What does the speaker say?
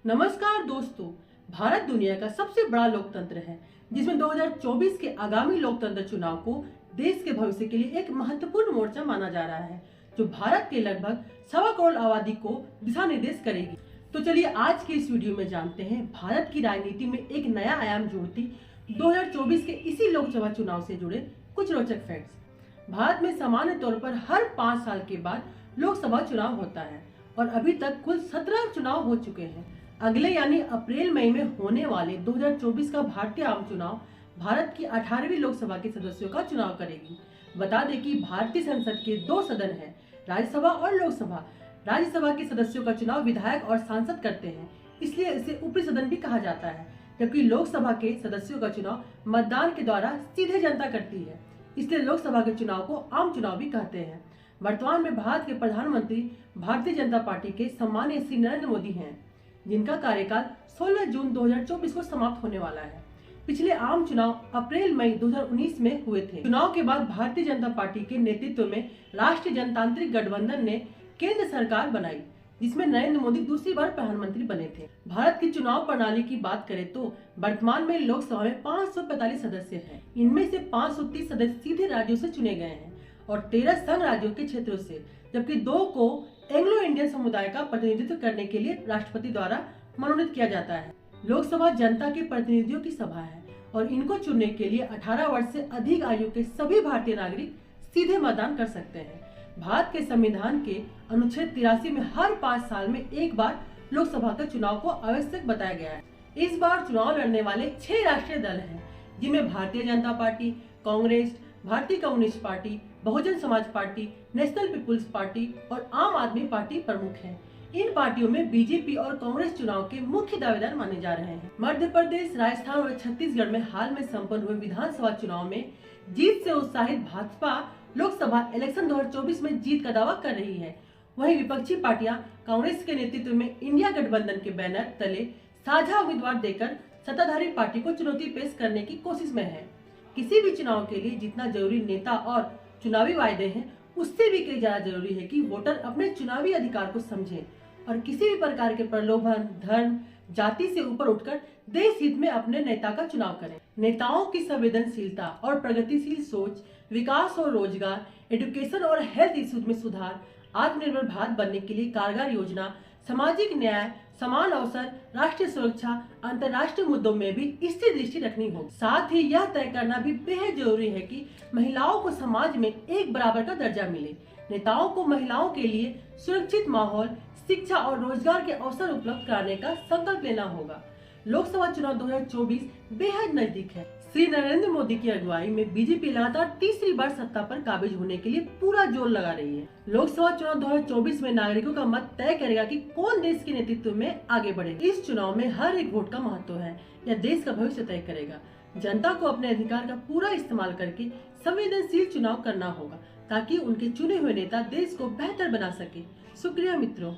नमस्कार दोस्तों। भारत दुनिया का सबसे बड़ा लोकतंत्र है जिसमें 2024 के आगामी लोकतंत्र चुनाव को देश के भविष्य के लिए एक महत्वपूर्ण मोर्चा माना जा रहा है जो भारत के लगभग 1.25 करोड़ आबादी को दिशा निर्देश करेगी। तो चलिए आज के इस वीडियो में जानते हैं भारत की राजनीति में एक नया आयाम जोड़ती 2024 के इसी लोकसभा चुनाव से जुड़े कुछ रोचक फैक्ट्स। भारत में सामान्य तौर पर हर 5 साल के बाद लोकसभा चुनाव होता है और अभी तक कुल 17 चुनाव हो चुके हैं। अगले यानी अप्रैल मई में होने वाले 2024 का भारतीय आम चुनाव भारत की 18वीं लोकसभा के सदस्यों का चुनाव करेगी। बता दें कि भारतीय संसद के 2 सदन हैं, राज्यसभा और लोकसभा। राज्यसभा के सदस्यों का चुनाव विधायक और सांसद करते हैं, इसलिए इसे ऊपरी सदन भी कहा जाता है, जबकि लोकसभा के सदस्यों का चुनाव मतदान के द्वारा सीधे जनता करती है, इसलिए लोकसभा के चुनाव को आम चुनाव भी कहते हैं। वर्तमान में भारत के प्रधानमंत्री भारतीय जनता पार्टी के सम्मानीय श्री नरेंद्र मोदी हैं, जिनका कार्यकाल 16 जून 2024 को समाप्त होने वाला है। पिछले आम चुनाव अप्रैल मई 2019 में हुए थे। चुनाव के बाद भारतीय जनता पार्टी के नेतृत्व में राष्ट्रीय जनतांत्रिक गठबंधन ने केंद्र सरकार बनाई, जिसमें नरेंद्र मोदी दूसरी बार प्रधानमंत्री बने थे। भारत की चुनाव प्रणाली की बात करें तो वर्तमान में लोकसभा में 545 सदस्य हैं। इनमें से 530 सदस्य सीधे राज्यों से चुने गए हैं और 13 संघ राज्यों के क्षेत्रों से, जबकि 2 को एंग्लो इंडियन समुदाय का प्रतिनिधित्व करने के लिए राष्ट्रपति द्वारा मनोनीत किया जाता है। लोकसभा जनता के प्रतिनिधियों की सभा है और इनको चुनने के लिए 18 वर्ष से अधिक आयु के सभी भारतीय नागरिक सीधे मतदान कर सकते हैं। भारत के संविधान के अनुच्छेद 83 में हर 5 साल में एक बार लोकसभा के चुनाव को आवश्यक बताया गया है। इस बार चुनाव लड़ने वाले 6 राष्ट्रीय दल हैं, जिनमें भारतीय जनता पार्टी, कांग्रेस, भारतीय communist party, Bahujan Samaj party, national people's party और आम आदमी पार्टी प्रमुख हैं। इन पार्टियों में बीजेपी और कांग्रेस चुनाव के मुख्य दावेदार माने जा रहे हैं। मध्य प्रदेश, राजस्थान और छत्तीसगढ़ में हाल में संपन्न हुए विधानसभा चुनाव में जीत से उत्साहित भाजपा लोकसभा इलेक्शन 2024 में जीत का दावा कर रही है। वहीं विपक्षी पार्टियां कांग्रेस के नेतृत्व में इंडिया गठबंधन के बैनर तले साझा उम्मीदवार देकर सत्ताधारी पार्टी को चुनौती पेश करने की कोशिश में है। किसी भी चुनाव के लिए जितना जरूरी नेता और चुनावी वायदे हैं, उससे भी कई ज्यादा जरूरी है कि वोटर अपने चुनावी अधिकार को समझें और किसी भी प्रकार के प्रलोभन, धर्म, जाति से ऊपर उठकर देश हित में अपने नेता का चुनाव करें। नेताओं की संवेदनशीलता और प्रगतिशील सोच, विकास और रोजगार, एजुकेशन और हेल्थ इश्यूज में सुधार, आत्मनिर्भर भारत बनने के लिए कारगर योजना, सामाजिक न्याय, समान अवसर, राष्ट्रीय सुरक्षा, अंतर्राष्ट्रीय मुद्दों में भी इससे दृष्टि रखनी होगी। साथ ही यह तय करना भी बेहद जरूरी है कि महिलाओं को समाज में एक बराबर का दर्जा मिले। नेताओं को महिलाओं के लिए सुरक्षित माहौल, शिक्षा और रोजगार के अवसर उपलब्ध कराने का संकल्प लेना होगा। लोकसभा चुनाव 2024 बेहद नजदीक है। श्री नरेंद्र मोदी की अगुवाई में बीजेपी लगातार तीसरी बार सत्ता पर काबिज होने के लिए पूरा जोर लगा रही है। लोकसभा चुनाव 2024 में नागरिकों का मत तय करेगा कि कौन देश के नेतृत्व में आगे बढ़े। इस चुनाव में हर एक वोट का महत्व है। यह देश का भविष्य तय करेगा। जनता को अपने अधिकार का पूरा इस्तेमाल करके संवेदनशील चुनाव करना होगा ताकि उनके चुने हुए नेता देश को बेहतर बना सके। शुक्रिया मित्रों।